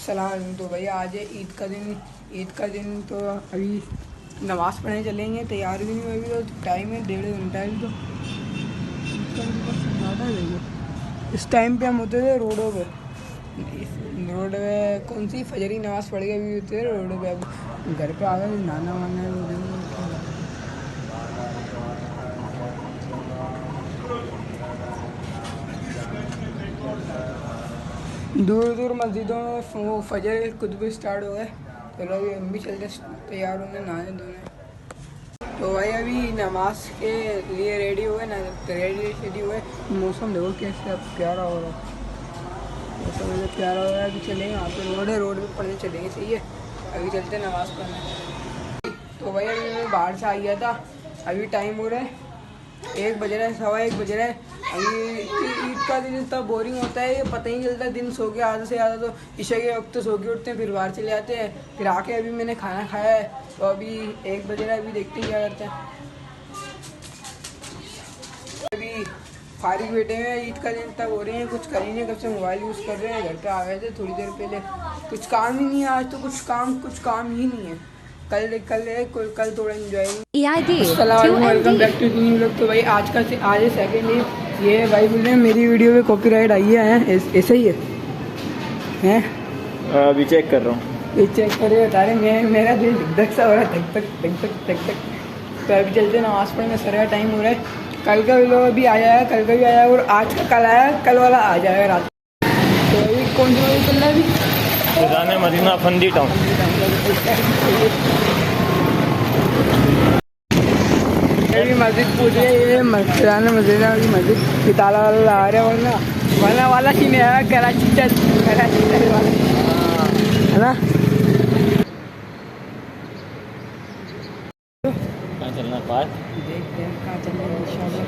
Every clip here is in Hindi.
सलाम। तो भैया आज है ईद का दिन तो अभी नमाज़ पढ़ने चलेंगे। तैयार भी नहीं हुए, अभी तो टाइम है 1.5 घंटा है तो ज़्यादा है। इस टाइम पे हम होते थे रोडों पे, कौन सी फजरी नमाज़ पढ़ के अभी होते थे रोडों पे। अब घर पे आ गए, नाना वाना दूर दूर मस्जिदों में वो फजर खुतबे स्टार्ट हो गए। चलो अभी हम भी चलते तैयार होंगे नहाने धोने। तो भाई अभी नमाज के लिए रेडी हुए ना, रेडी हुए। मौसम देखो कैसे अब प्यारा हो रहा है, मौसम प्यारा हो रहा है। अभी चलेंगे, वहाँ पे रोड है, रोड पे पढ़ने चलेंगे। सही है, अभी चलते नमाज़ पढ़ने। तो भाई अभी मैं बाहर से आ गया था, अभी टाइम हो रहा है 1 बज रहा है, 1:15 बज रहा है। अभी ईद का दिन इतना बोरिंग होता है, ये पता ही नहीं चलता। दिन सो के आधे से ज़्यादा तो ईशा के वक्त तो सो के उठते हैं, फिर बाहर चले जाते हैं। फिर आके अभी मैंने खाना खाया है, तो अभी 1 बज रहा है। अभी देखते हैं क्या करते हैं। अभी फारिग बैठे हुए हैं, ईद का दिन तक हो रहे हैं, कुछ कर ही नहीं, कब से मोबाइल यूज़ कर रहे हैं। घर पे आ गए थे थोड़ी देर पहले, कुछ काम ही नहीं है आज तो, कुछ काम ही नहीं है। कल थोड़ा enjoy. Welcome back to new vlog. तो भाई आज है सेकंड डे। ये भाई बोल रहे हैं मेरी वीडियो पे कॉपीराइट आई है, ऐसे ही है। अभी चेक कर रहा हूँ, ये चेक कर रहे बता रहे। मेरा दिल धक सा हो रहा है, धक। तो अभी चलते नमाज़ पढ़ने, सर का टाइम हो रहा है। कल का भी लोग अभी आया है, कल का भी आया है, और आज का कल आया, कल वाला आ जाएगा रात। तो अभी कौन सा चल रहा है अभी? जाने मदीना फंदी टाउन। अभी मस्जिद पूछे, ये मस्जिद की मस्जिद की ताला वाला आ रहा है, वरना वाला सीन है कराची वाला है ना। कहाँ चलना पार्क? देखते हैं कहाँ चलना है इंशाल्लाह।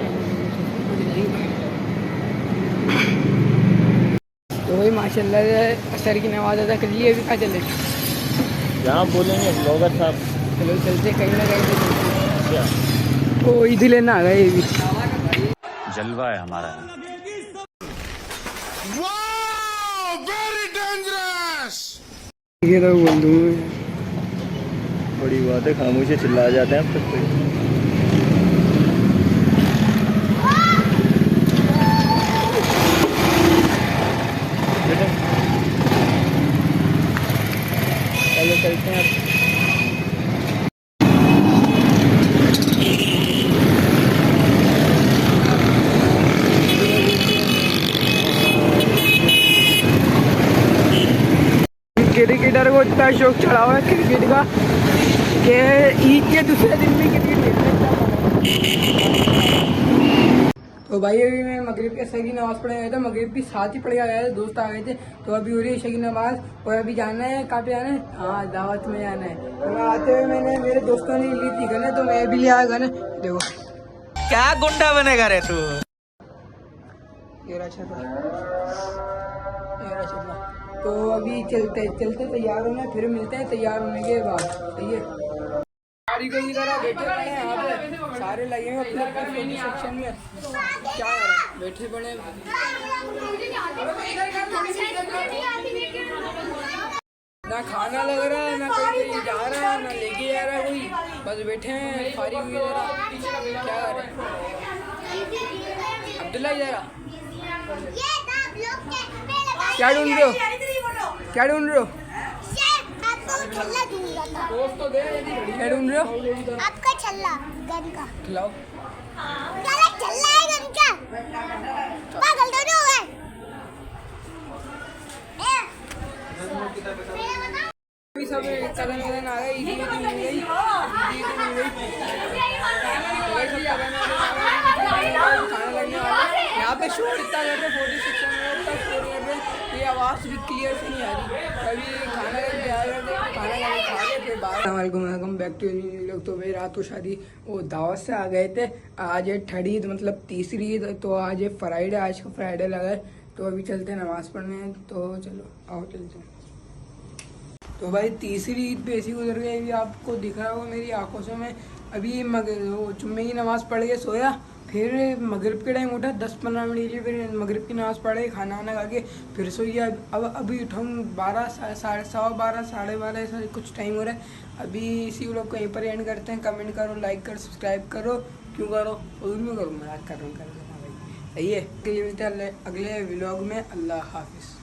तो वही माशाल्लाह असर की नमाज अदा कर ली। अभी कहाँ चले? जहाँ बोलेंगे ब्लॉगर साहब। चलो चलते कहीं ना कहीं। क्या वो ईद लेना आ गए, ये भी जलवा है हमारा। ये तो बोल दूँ बड़ी बात है, खामोशी चिल्ला जाते हैं अब तक। चलो चलते हैं। क्रिकेटर को इतना शौक चढ़ा हुआ है क्रिकेट का कि ईद के दूसरे दिन भी क्रिकेट खेलने। तो भाई अभी मैं मगरिब के असर की नमाज़ पढ़ने गया था, मगरिब की साथ ही पढ़ के आया था, दोस्त आ गए थे। तो अभी हो रही है ईशा की नमाज़, और अभी जाना है। कहाँ पे जाना है? हाँ, दावत में जाना है। तो मैं आते हुए मैंने मेरे दोस्तों ने ली थी गन, तो मैं भी ले आया गन। देखो क्या गुंडा बनेगा रे तू। ये रहा छपरा। तो अभी चलते तैयार होना, फिर मिलते हैं तैयार होने के बाद। सही है, गाड़ी को इधर बैठे पड़े हैं, यहाँ पे सारे लगे हैं अपने अपने सेक्शन में। क्या कर रहे हैं? बैठे पड़े ना, खाना लग रहा है ना, कोई जा रहा है ना, लेके जा रहा है कोई, बस बैठे हैं फारिग हुई जरा। क्या कर रहे हैं? अब्दुल्ला इधर क्या ढूंढ रहे हो? क्या ढूंढ रहे हो? क्या ढूंढ रहे हो? आपका छल्ला गन का खिलाओ। छल्ला है गन का, पागल दोनों हो गए। सब कदम आ गए, ईदी मिल गई। यहाँ पे शोर इतना कर रहे, 46 में इतना शोर कर रहे, ये आवाज़ भी क्लियर से नहीं आ रही। अभी खाना खा के फिर बाहर। वेलकम बैक टू लोग। तो भाई रात को शादी वो दावत से आ गए थे। आज है 3rd ईद, मतलब तीसरी ईद। तो आज है फ्राइडे, आज का फ्राइडे लगा है। तो अभी चलते हैं नमाज़ पढ़ने। तो चलो आओ चलते हैं। तो भाई तीसरी ईद पे ऐसी गुजर गई, अभी आपको दिख रहा होगा मेरी आंखों से। मैं अभी जुम्मे की नमाज़ पढ़ के सोया, फिर मगरिब के टाइम उठा 10-15 मिनट के लिए, फिर मगरिब की नमाज़ पढ़े, खाना वाना खा के फिर सो गया। अब अभी उठाऊँ 12 12:15 12:30 ऐसा कुछ टाइम हो रहा है। अभी इसी व्लॉग को यहीं पर एंड करते हैं। कमेंट करो, लाइक करो, सब्सक्राइब करो। क्यों करो? और क्यों करूँ, मजाक कर रहा हूँ, कर देना भाई, सही है। के लिए मिलते हैं अगले व्लॉग में। अल्लाह हाफिज़।